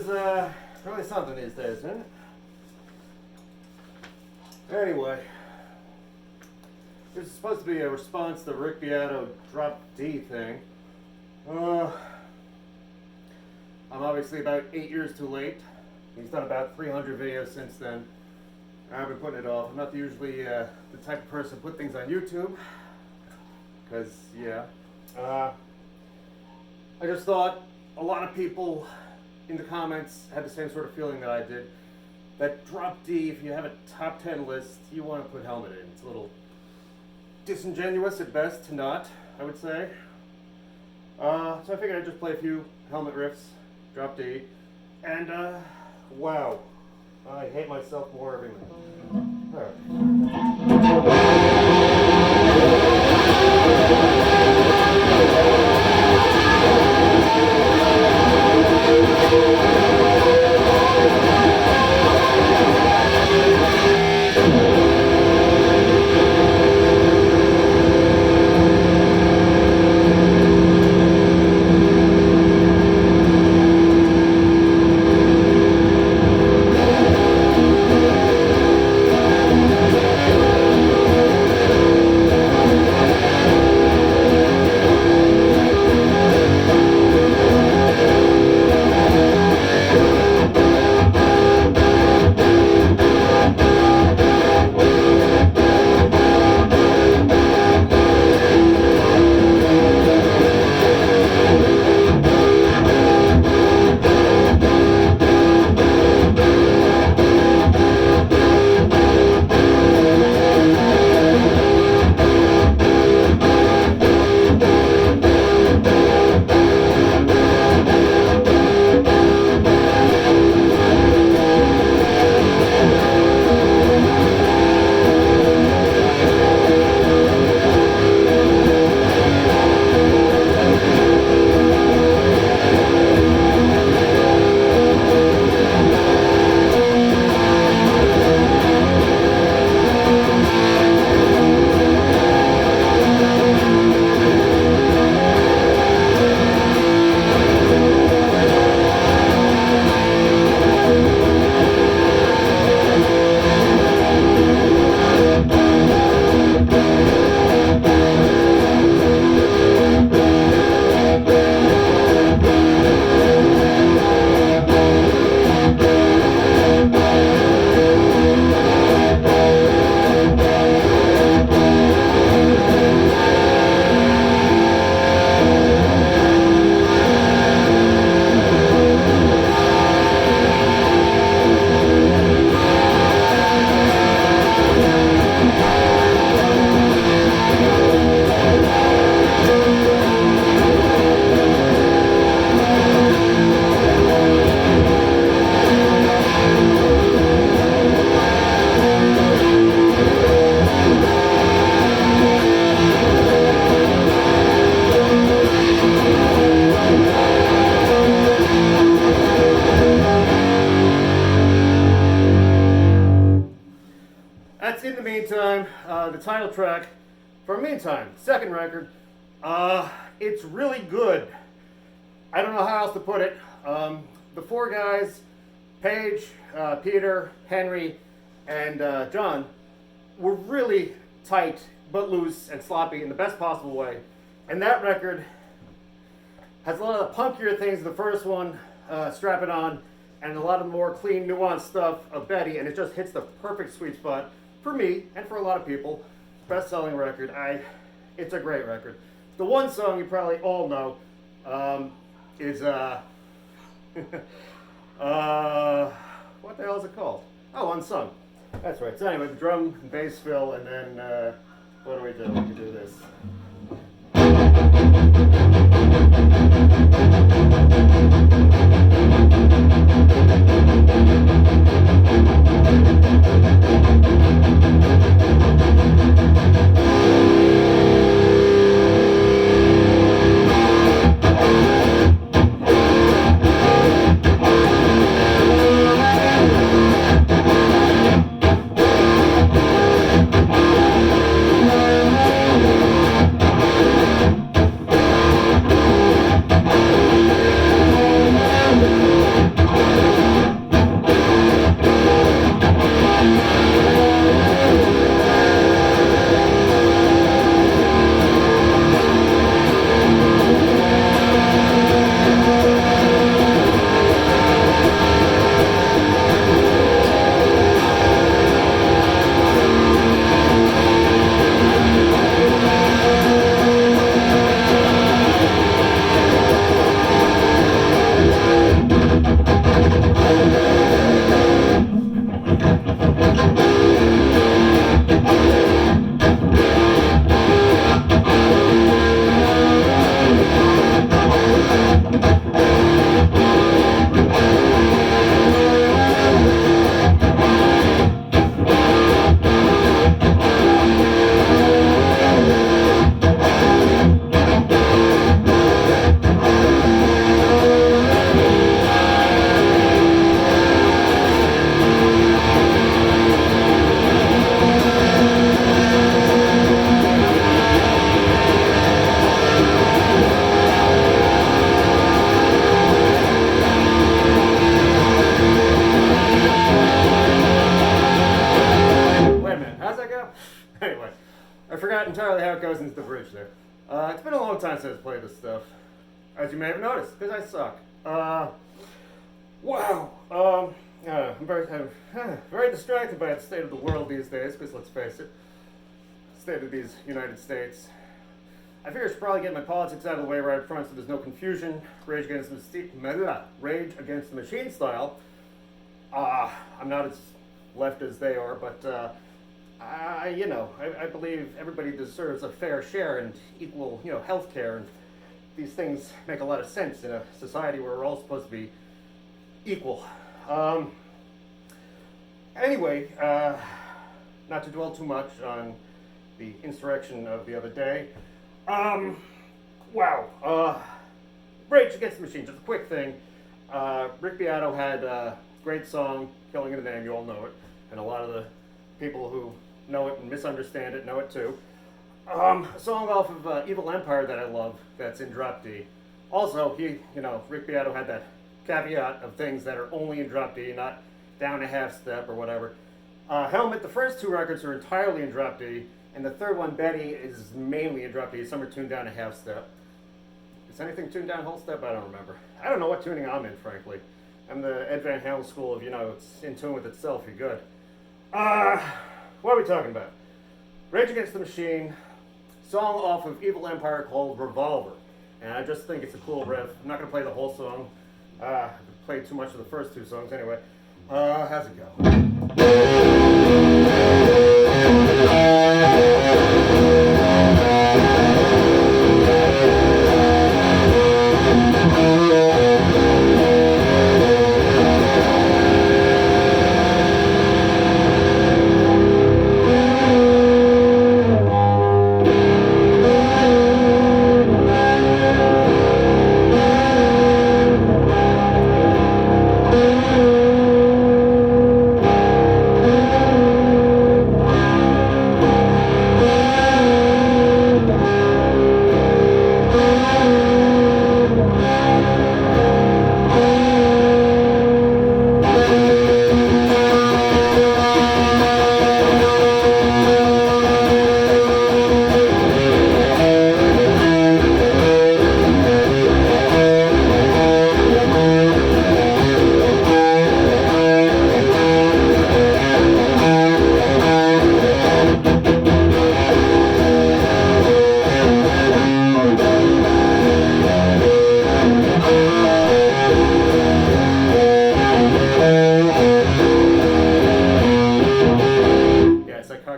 is really something these days, isn't it? Anyway, this is supposed to be a response to the Rick Beato Drop D thing. I'm obviously about 8 years too late. He's done about 300 videos since then. I've been putting it off. I'm not usually the type of person to put things on YouTube. Because, yeah. I just thought a lot of people in the comments had the same sort of feeling that I did. That Drop D, if you have a top 10 list, you want to put Helmet in. It's a little disingenuous at best to not, I would say. So I figured I'd just play a few Helmet riffs, Drop D, and wow, I hate myself more every minute. All That's In the Meantime, the title track for Meantime, second record. It's really good. I don't know how else to put it. The four guys, Paige, Peter, Henry, and John, were really tight, but loose and sloppy in the best possible way. And that record has a lot of the punkier things of the first one, Strap It On, and a lot of more clean, nuanced stuff of Betty, and it just hits the perfect sweet spot for me and for a lot of people. Best-selling record. It's a great record. The one song you probably all know is what the hell is it called? Oh, Unsung. That's right. So anyway, the drum and bass fill, and then what do? We can do this. there. It's been a long time since I played this stuff, as you may have noticed, because I suck. Wow. I'm very distracted by the state of the world these days, because let's face it, state of these United States. I figure I should probably get my politics out of the way right up front so there's no confusion. Rage Against the Machine style. I'm not as left as they are, but I believe everybody deserves a fair share and equal, health care, and these things make a lot of sense in a society where we're all supposed to be equal. Anyway, not to dwell too much on the insurrection of the other day. Rage Against the Machine, just a quick thing. Rick Beato had a great song, Killing in the Name, you all know it, and a lot of the people who know it and misunderstand it know it too. A song off of Evil Empire that I love, that's in drop D. Also, Rick Beato had that caveat of things that are only in drop D, not down a half step or whatever. Helmet, the first two records are entirely in drop D, and the third one, Betty, is mainly in drop D. Some are tuned down a half step. Is anything tuned down whole step? I don't remember. I don't know what tuning I'm in, frankly. I'm the Ed Van Halen school of, it's in tune with itself, you're good. What are we talking about? Rage Against the Machine, song off of Evil Empire called Revolver. And I just think it's a cool riff. I'm not going to play the whole song. I played too much of the first two songs anyway. How's it go?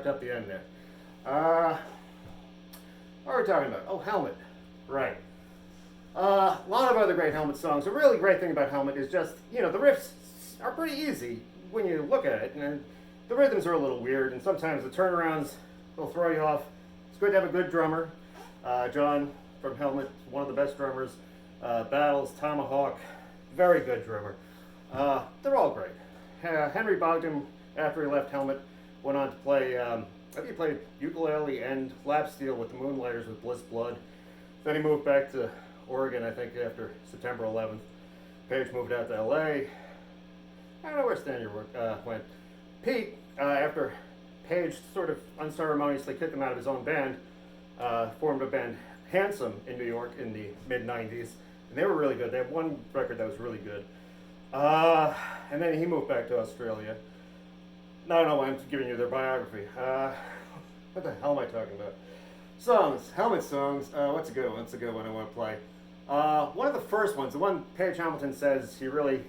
Up the end there. What are we talking about? Oh, Helmet. Right. A lot of other great Helmet songs. A really great thing about Helmet is just, the riffs are pretty easy when you look at it. And the rhythms are a little weird, and sometimes the turnarounds will throw you off. It's good to have a good drummer. John from Helmet, one of the best drummers. Battles, Tomahawk, very good drummer. They're all great. Henry Bogdan, after he left Helmet, went on to play, he played ukulele and lap steel with the Moonlighters with Bliss Blood. Then he moved back to Oregon, I think, after September 11th. Page moved out to LA. I don't know where Stanier went. Pete, after Page sort of unceremoniously kicked him out of his own band, formed a band, Handsome, in New York in the mid-90s. And they were really good. They had one record that was really good. And then he moved back to Australia. I don't know why I'm giving you their biography. What the hell am I talking about? Songs, Helmet songs. What's a good one? What's a good one I want to play? One of the first ones, the one Page Hamilton says he really,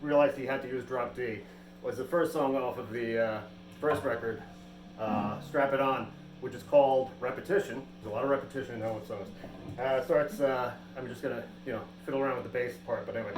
realized he had to use drop D, was the first song off of the first record, Strap It On, which is called Repetition. There's a lot of repetition in Helmet songs. Starts, I'm just going to, fiddle around with the bass part, but anyway.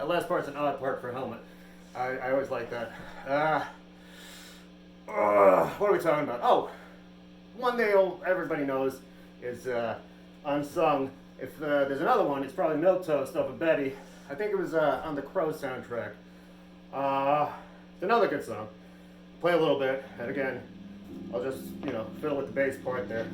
last part's an odd part for Helmet. I always like that. What are we talking about? Oh, one day everybody knows is Unsung. If there's another one, it's probably Milktoast off of Betty. I think it was on the Crow soundtrack. It's another good song. Play a little bit, and again, I'll just, fiddle with the bass part there.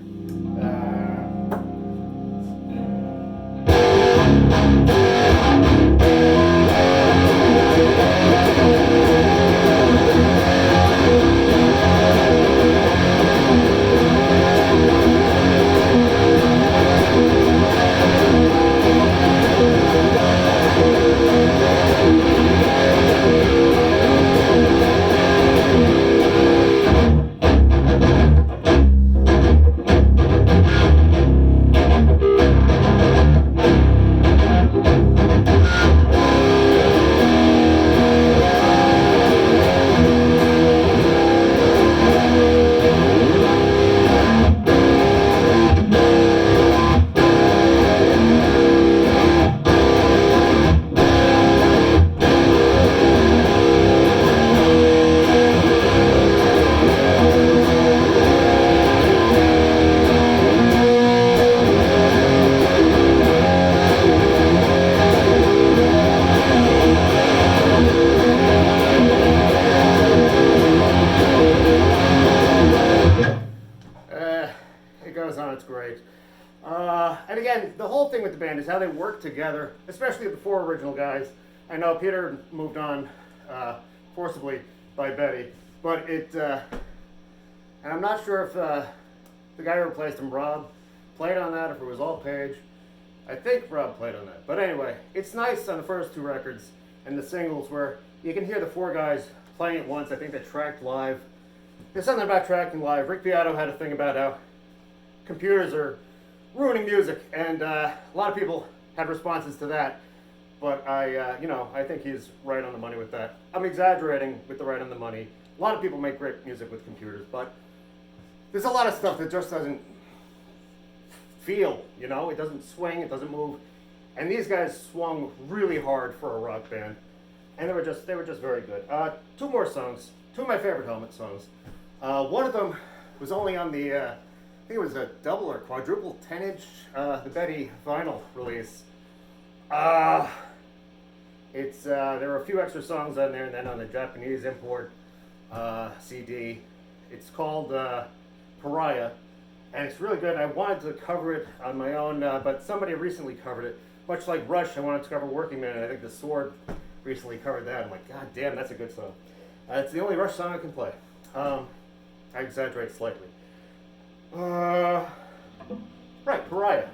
It's great. And again, the whole thing with the band is how they work together, especially the four original guys. I know Peter moved on forcibly by Betty, but and I'm not sure if the guy who replaced him, Rob, played on that, if it was all Page. I think Rob played on that. But anyway, it's nice on the first two records and the singles where you can hear the four guys playing at once. I think they tracked live. There's something about tracking live. Rick Beato had a thing about how computers are ruining music, and a lot of people had responses to that. But I think he's right on the money with that. I'm exaggerating with the right on the money. A lot of people make great music with computers, but there's a lot of stuff that just doesn't feel, it doesn't swing, it doesn't move. And these guys swung really hard for a rock band, and they were just very good. Two more songs, two of my favorite Helmet songs. One of them was only on the, I think it was a double or quadruple 10-inch, the Betty vinyl release. There were a few extra songs on there, and then on the Japanese import CD. It's called Pariah, and it's really good. I wanted to cover it on my own, but somebody recently covered it. Much like Rush, I wanted to cover Working Man, and I think The Sword recently covered that. I'm like, God damn, that's a good song. It's the only Rush song I can play. I exaggerate slightly. Right, Pariah.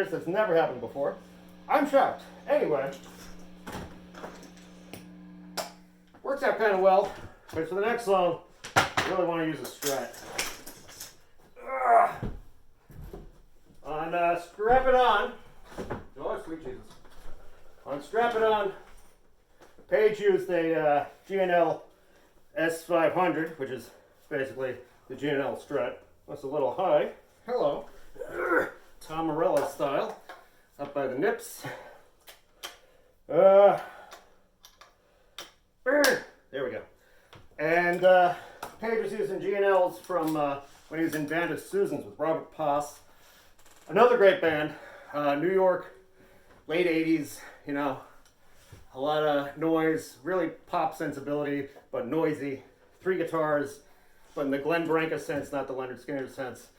this. That's never happened before. I'm shocked. Anyway, works out kind of well. But for the next song, I really want to use a Strat. On Strap It On. Oh, sweet Jesus. On Strap It On, Page used a G&L S500, which is basically the G&L Strat. That's a little high. Hello. Tom Morello style. Up by the nips. There we go. And Page was using G&Ls from when he was in Band of Susans with Robert Poss. Another great band. New York, late 80s, you know. A lot of noise, really pop sensibility, but noisy. 3 guitars, but in the Glenn Branca sense, not the Leonard Skinner sense.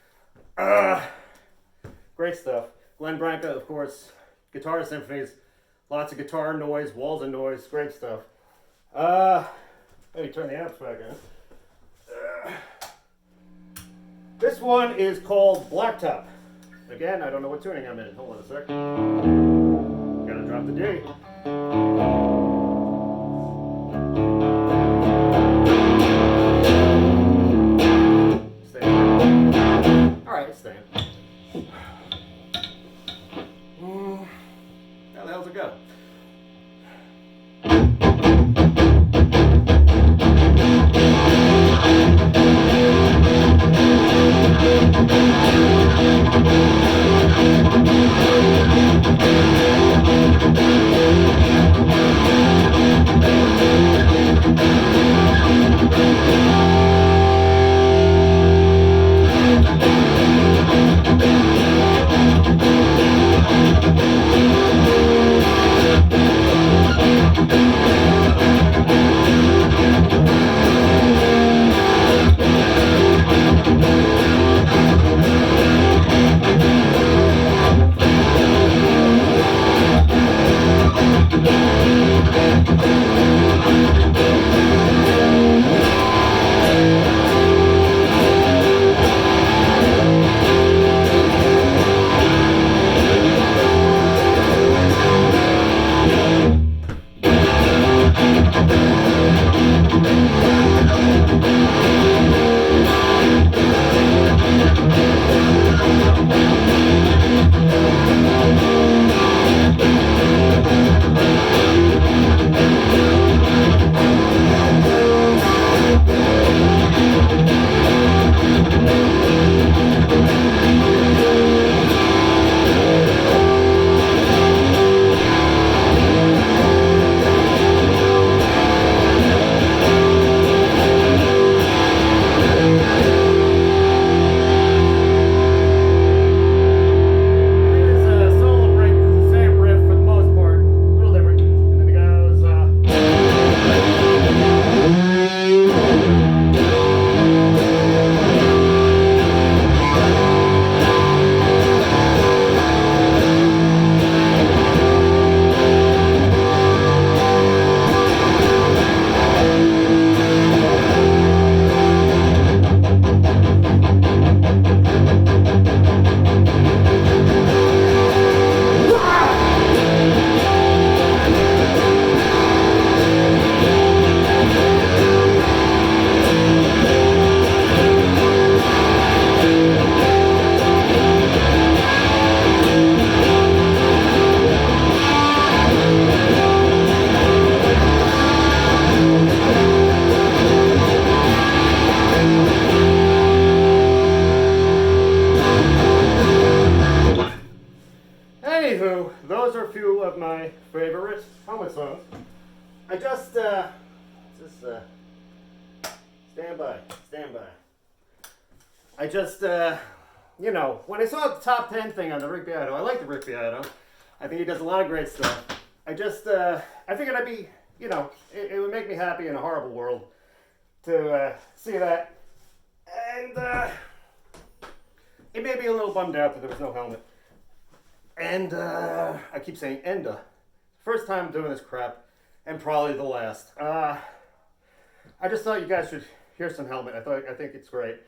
Great stuff. Glenn Branca, of course, guitar symphonies, lots of guitar noise, walls of noise, great stuff. Let me turn the amps back on. This one is called Blacktop. Again, I don't know what tuning I'm in. Hold on a sec. Gotta drop the D. Staying. Alright, it's staying. How the hell's it go? Anywho, those are a few of my favorite helmet songs. I just, stand by. I just, you know, when I saw the top 10 thing on the Rick Beato, I like the Rick Beato. I think he does a lot of great stuff. I figured I'd be, you know, it would make me happy in a horrible world to see that. And it made me a little bummed out that there was no helmet. And I keep saying Enda. First time doing this crap, and probably the last. I just thought you guys should hear some helmet. I think it's great.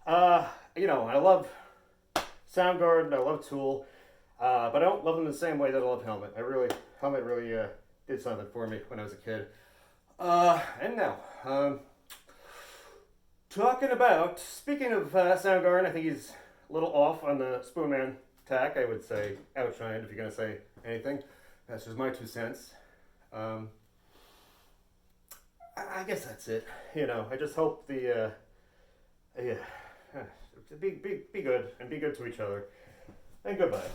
You know, I love Soundgarden. I love Tool. But I don't love them the same way that I love Helmet. Helmet really did something for me when I was a kid. And now, speaking of Soundgarden, I think he's a little off on the Spoonman tack. I would say outshined if you're going to say anything. That's just my 2 cents. I guess that's it. I just hope yeah, be good and be good to each other. And goodbye.